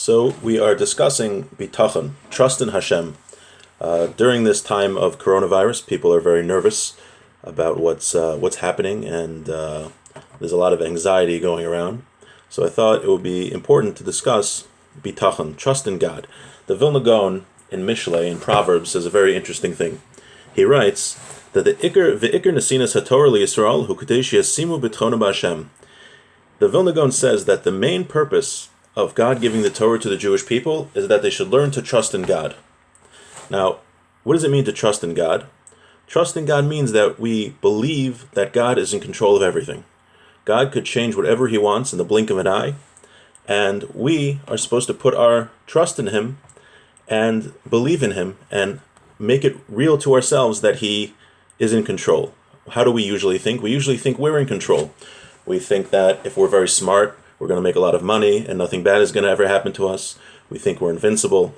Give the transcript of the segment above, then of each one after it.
So we are discussing bitachon, trust in Hashem. During this time of coronavirus, people are very nervous about what's happening, and there's a lot of anxiety going around. So I thought it would be important to discuss bitachon, trust in God. The Vilna Gaon in Mishlei, in Proverbs, says a very interesting thing. He writes that the Iker Nesinas HaTorah LiYisrael Hu Kadei Sheyasimu B'tchona B'Hashem. The Vilna Gaon says that the main purpose of God giving the Torah to the Jewish people is that they should learn to trust in God. Now, what does it mean to trust in God? Trust in God means that we believe that God is in control of everything. God could change whatever He wants in the blink of an eye, and we are supposed to put our trust in Him and believe in Him and make it real to ourselves that He is in control. How do we usually think? We usually think we're in control. We think that if we're very smart, we're going to make a lot of money and nothing bad is going to ever happen to us. We think we're invincible.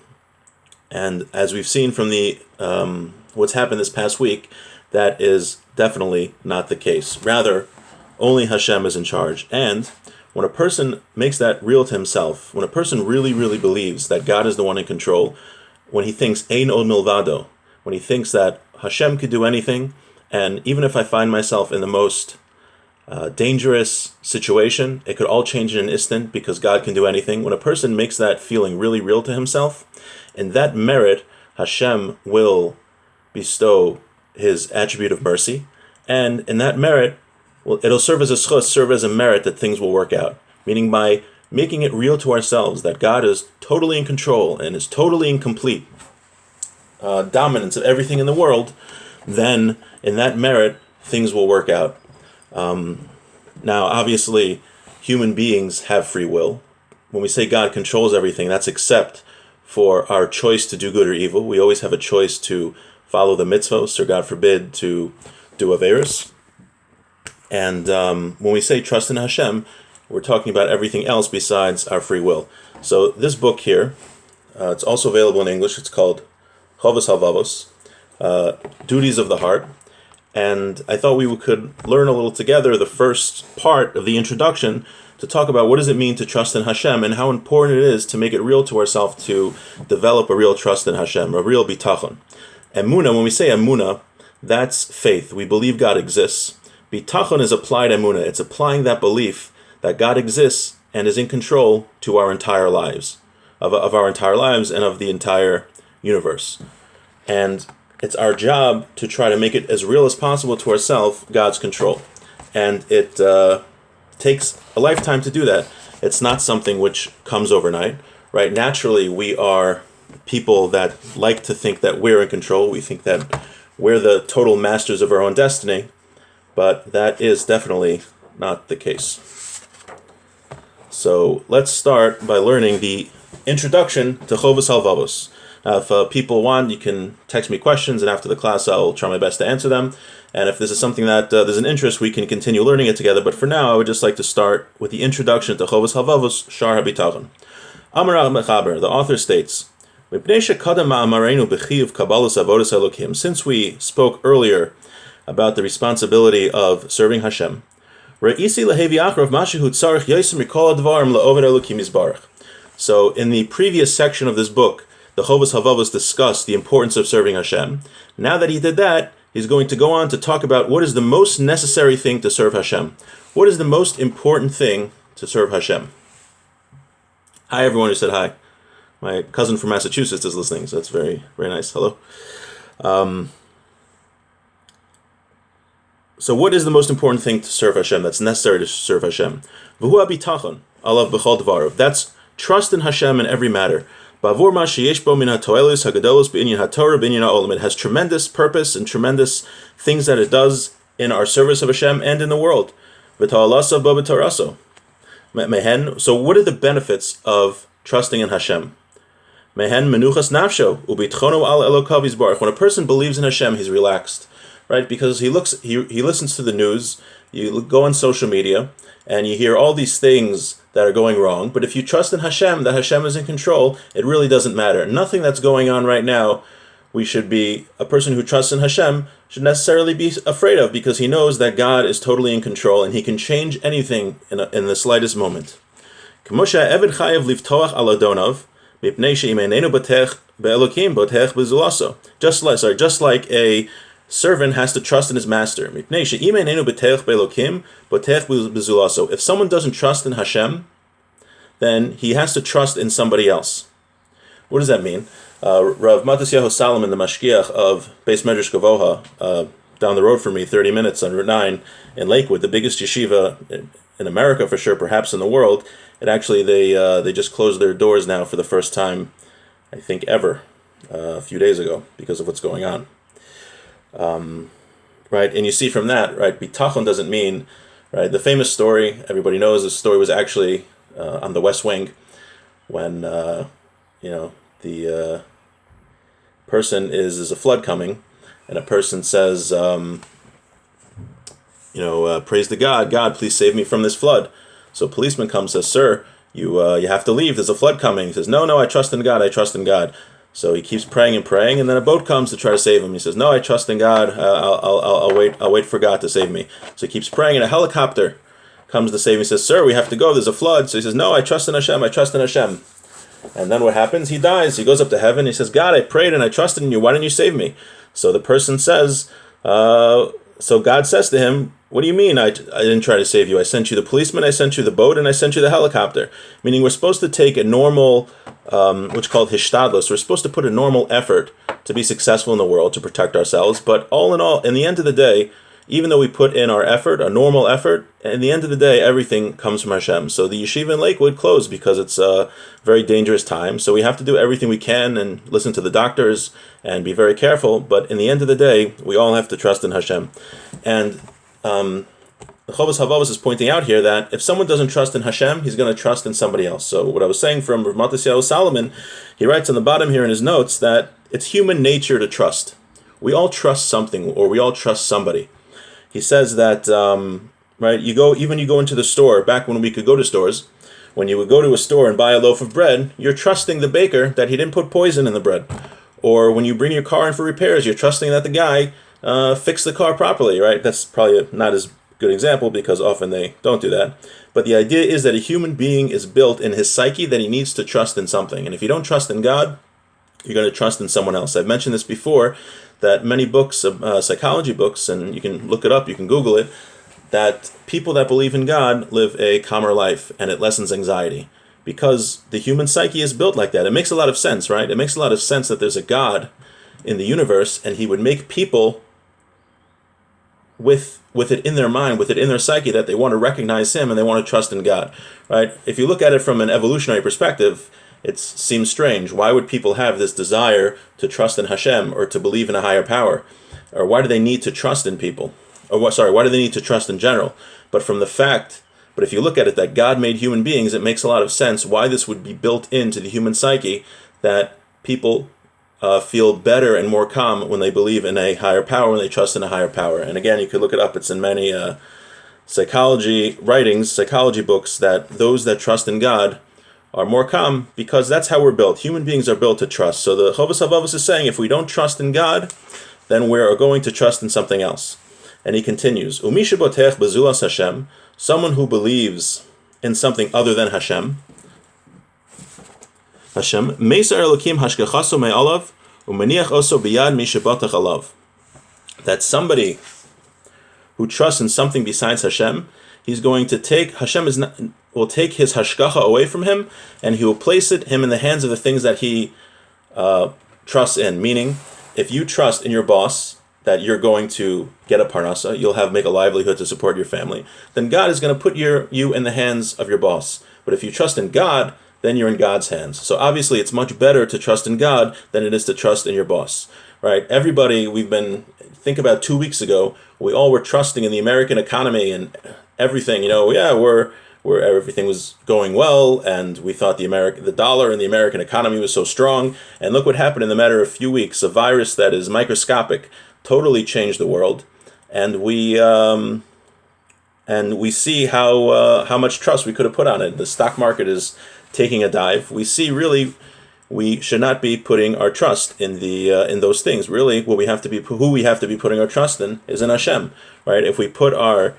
And as we've seen from the what's happened this past week, that is definitely not the case. Rather, only Hashem is in charge. And when a person makes that real to himself, when a person really, really believes that God is the one in control, when he thinks Ein od milvado, when he thinks that Hashem could do anything, and even if I find myself in the most dangerous situation, it could all change in an instant because God can do anything. When a person makes that feeling really real to himself, in that merit, Hashem will bestow His attribute of mercy, and in that merit, well, it'll serve as a schus, serve as a merit that things will work out. Meaning by making it real to ourselves that God is totally in control and is totally in complete dominance of everything in the world, then in that merit, things will work out. Now, obviously, human beings have free will. When we say God controls everything, that's except for our choice to do good or evil. We always have a choice to follow the mitzvos, or God forbid, to do averos. And when we say trust in Hashem, we're talking about everything else besides our free will. So this book here, it's also available in English. It's called Chovos Halvavos, Duties of the Heart. And I thought we could learn a little together the first part of the introduction to talk about what does it mean to trust in Hashem and how important it is to make it real to ourselves to develop a real trust in Hashem, a real bitachon. Emunah, when we say emunah, that's faith. We believe God exists. Bitachon is applied emunah. It's applying that belief that God exists and is in control to our entire lives, of our entire lives and of the entire universe. And it's our job to try to make it as real as possible to ourselves, God's control. And it takes a lifetime to do that. It's not something which comes overnight, right? Naturally, we are people that like to think that we're in control. We think that we're the total masters of our own destiny, but that is definitely not the case. So let's start by learning the introduction to Chovos Halvavos. Now, if people want, you can text me questions, and after the class, I'll try my best to answer them. And if this is something that there's an interest, we can continue learning it together. But for now, I would just like to start with the introduction to Chovos Halvavos, Shar HaBitachon. Amar Mechaber, the author states, since we spoke earlier about the responsibility of serving Hashem, so in the previous section of this book, the Chovos Halvavos discussed the importance of serving Hashem. Now that he did that, he's going to go on to talk about what is the most necessary thing to serve Hashem. What is the most important thing to serve Hashem? Hi, everyone who said hi. My cousin from Massachusetts is listening, so that's very, very nice. Hello. So what is the most important thing to serve Hashem, that's necessary to serve Hashem? V'hu bitachon, alav b'chol dvarav. That's trust in Hashem in every matter. It has tremendous purpose and tremendous things that it does in our service of Hashem and in the world. So what are the benefits of trusting in Hashem? When a person believes in Hashem, he's relaxed, right? Because he listens to the news, you go on social media, and you hear all these things that are going wrong. But if you trust in Hashem, that Hashem is in control, it really doesn't matter. Nothing that's going on right now, a person who trusts in Hashem should necessarily be afraid of, because he knows that God is totally in control and He can change anything in the slightest moment. K'moshe eved chayev livtoach al adonov, mipnei she'im einenu botech be'elokim botech b'zulaso. Just like a servant has to trust in his master. Mipnei she'im einenu botech be'elokim botech b'zulaso. If someone doesn't trust in Hashem, then he has to trust in somebody else. What does that mean? Rav Matisyahu Solomon, the Mashgiach of Beis Medrash Gavoha, down the road from me, 30 minutes on Route 9 in Lakewood, the biggest yeshiva in America for sure, perhaps in the world. And actually, they just closed their doors now for the first time, I think, ever, a few days ago, because of what's going on. Right, and you see from that, right, bitachon doesn't mean, right, the famous story, everybody knows the story was actually on the West Wing, when, the person is a flood coming, and a person says, praise to God, God, please save me from this flood. So a policeman comes and says, sir, you have to leave, there's a flood coming. He says, no, I trust in God, I trust in God. So he keeps praying, and then a boat comes to try to save him. He says, no, I trust in God, I'll wait for God to save me. So he keeps praying, and a helicopter comes to save him. He says, sir, we have to go, there's a flood. So he says, no, I trust in Hashem, I trust in Hashem. And then what happens? He dies. He goes up to heaven. He says, God, I prayed and I trusted in you. Why didn't you save me? So the person says, so God says to him, what do you mean I didn't try to save you? I sent you the policeman, I sent you the boat, and I sent you the helicopter. Meaning we're supposed to take a normal, what's called hishtadlos. We're supposed to put a normal effort to be successful in the world, to protect ourselves. But all in all, in the end of the day, even though we put in our effort, a normal effort, in the end of the day, everything comes from Hashem. So the yeshiva in Lakewood closed because it's a very dangerous time. So we have to do everything we can and listen to the doctors and be very careful. But in the end of the day, we all have to trust in Hashem. And the Chovos Havavos is pointing out here that if someone doesn't trust in Hashem, he's going to trust in somebody else. So what I was saying from Rav Matisyahu Solomon, he writes on the bottom here in his notes that it's human nature to trust. We all trust something, or we all trust somebody. He says that, right, you go into the store, back when we could go to stores, when you would go to a store and buy a loaf of bread, you're trusting the baker that he didn't put poison in the bread. Or when you bring your car in for repairs, you're trusting that the guy fixed the car properly, right? That's probably not as good example because often they don't do that. But the idea is that a human being is built in his psyche that he needs to trust in something. And if you don't trust in God, you're going to trust in someone else. I've mentioned this before, that many books, psychology books, and you can look it up, you can Google it, that people that believe in God live a calmer life and it lessens anxiety. Because the human psyche is built like that. It makes a lot of sense, right? It makes a lot of sense that there's a God in the universe and he would make people with it in their mind, with it in their psyche, that they want to recognize him and they want to trust in God, right? If you look at it from an evolutionary perspective, it seems strange. Why would people have this desire to trust in Hashem or to believe in a higher power? Or why do they need to trust in people? Why do they need to trust in general? But if you look at it that God made human beings, it makes a lot of sense why this would be built into the human psyche, that people feel better and more calm when they believe in a higher power, when they trust in a higher power. And again, you could look it up. It's in many psychology writings, psychology books, that those that trust in God are more calm because that's how we're built. Human beings are built to trust. So the Chovos Havavos is saying if we don't trust in God, then we are going to trust in something else. And he continues, Umi shebotech bezulas Hashem, someone who believes in something other than Hashem, Meisar Elokim hashgachaso me'alav, umeniach oso biyad mi shebotech alav. That somebody who trusts in something besides Hashem, he's going to take, will take his hashgacha away from him, and he will place him in the hands of the things that he trusts in. Meaning, if you trust in your boss that you're going to get a parnasa, you'll make a livelihood to support your family, then God is going to put you in the hands of your boss. But if you trust in God, then you're in God's hands. So obviously it's much better to trust in God than it is to trust in your boss, right? Everybody, think about 2 weeks ago, we all were trusting in the American economy and everything, where everything was going well, and we thought the dollar and the American economy was so strong. And look what happened in the matter of a few weeks. A virus that is microscopic totally changed the world, and we see how much trust we could have put on it. The stock market is taking a dive. We see really we should not be putting our trust in those things. Really, who we have to be putting our trust in is in Hashem, right? If we put our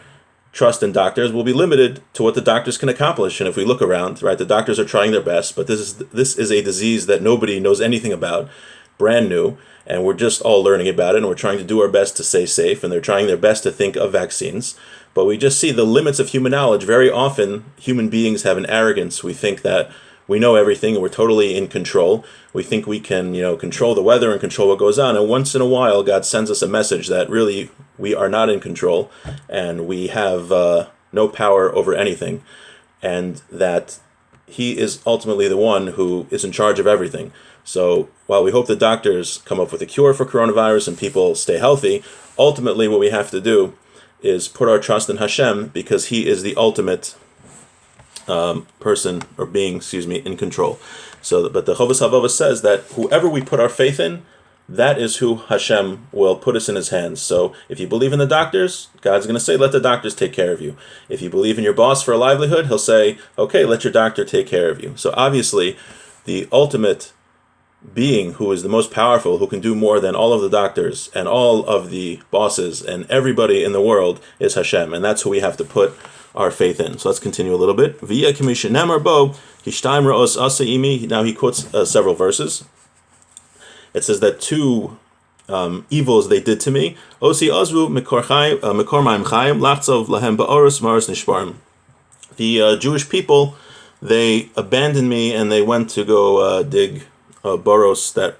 trust in doctors will be limited to what the doctors can accomplish. And if we look around, right, the doctors are trying their best, but this is a disease that nobody knows anything about, brand new, and we're just all learning about it, and we're trying to do our best to stay safe, and they're trying their best to think of vaccines. But we just see the limits of human knowledge. Very often, human beings have an arrogance. We think that we know everything and we're totally in control. We think we can, control the weather and control what goes on. And once in a while, God sends us a message that really we are not in control and we have no power over anything, and that He is ultimately the one who is in charge of everything. So while we hope the doctors come up with a cure for coronavirus and people stay healthy, ultimately what we have to do is put our trust in Hashem, because He is the ultimate person or being, in control. But the Chovos HaLevavos says that whoever we put our faith in, that is who Hashem will put us in His hands. So if you believe in the doctors, God's going to say, let the doctors take care of you. If you believe in your boss for a livelihood, He'll say, okay, let your doctor take care of you. So obviously, the ultimate being who is the most powerful, who can do more than all of the doctors and all of the bosses and everybody in the world, is Hashem, and that's who we have to put our faith in. So let's continue a little bit. Via Kamisha Nemar Bo, Hishtaim Ra'os Asaimi. Now he quotes several verses. It says that two evils they did to me. Osi Azvu Mikor Ma'im Chaim Lachtzov Lahem Ba'oros Maris Nishbarim. The Jewish people, they abandoned me and they went to go dig burrows, that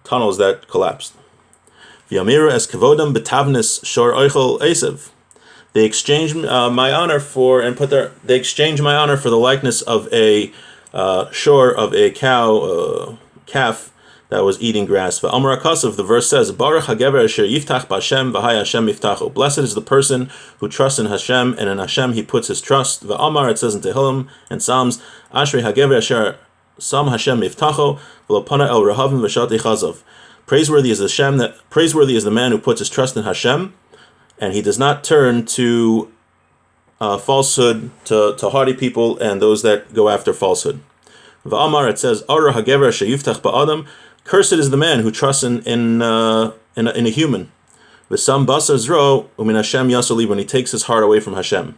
tunnels that collapsed. V'yamiru es kavodam betavnis shor oichel esav. They exchanged my honor for the likeness of a shore of a calf that was eating grass. V'amar akasav, the verse says, Baruch hagever asher yiftach b'Hashem v'hay Hashem yiftachu. Blessed is the person who trusts in Hashem, and in Hashem he puts his trust. V'amar, it says in Tehillim and Psalms, Ashrei hagever asher Sam Hashem Miftacho V'lopana El Rahavim V'Shati Chazav. Praiseworthy is the man who puts his trust in Hashem, and he does not turn to falsehood, to haughty people and those that go after falsehood. V'Amar, it says, Ara Hagever Sheyuftach Ba'adam. Cursed is the man who trusts in a human. V'Sam Basar Zro Umin Hashem Yasoli, when he takes his heart away from Hashem.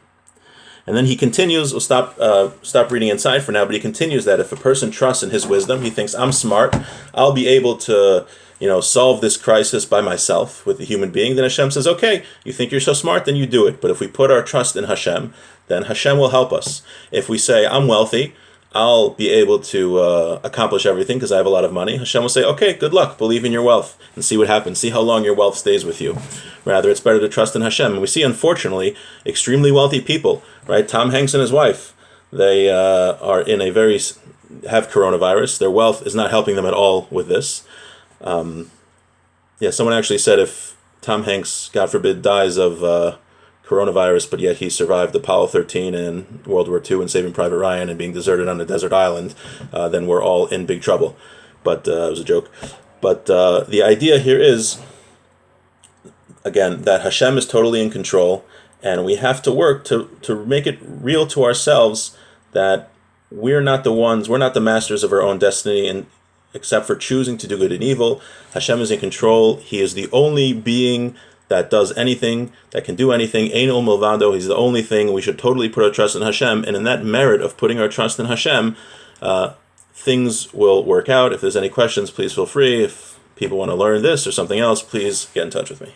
And then he continues, we'll stop reading inside for now, but he continues that if a person trusts in his wisdom, he thinks, I'm smart, I'll be able to, solve this crisis by myself with the human being, then Hashem says, okay, you think you're so smart, then you do it. But if we put our trust in Hashem, then Hashem will help us. If we say, I'm wealthy, I'll be able to accomplish everything because I have a lot of money, Hashem will say, okay, good luck, believe in your wealth and see what happens, see how long your wealth stays with you. Rather, it's better to trust in Hashem. And we see, unfortunately, extremely wealthy people, right? Tom Hanks and his wife, they have coronavirus. Their wealth is not helping them at all with this. Someone actually said if Tom Hanks, God forbid, dies of coronavirus, but yet he survived Apollo 13 and World War II and Saving Private Ryan and being deserted on a desert island, then we're all in big trouble. But it was a joke. But the idea here is, again, that Hashem is totally in control, and we have to work to make it real to ourselves that we're not the masters of our own destiny, and except for choosing to do good and evil. Hashem is in control. He is the only being that does anything, that can do anything. Ein ol milvado. He's the only thing. We should totally put our trust in Hashem, and in that merit of putting our trust in Hashem, things will work out. If there's any questions, please feel free. If people want to learn this or something else, please get in touch with me.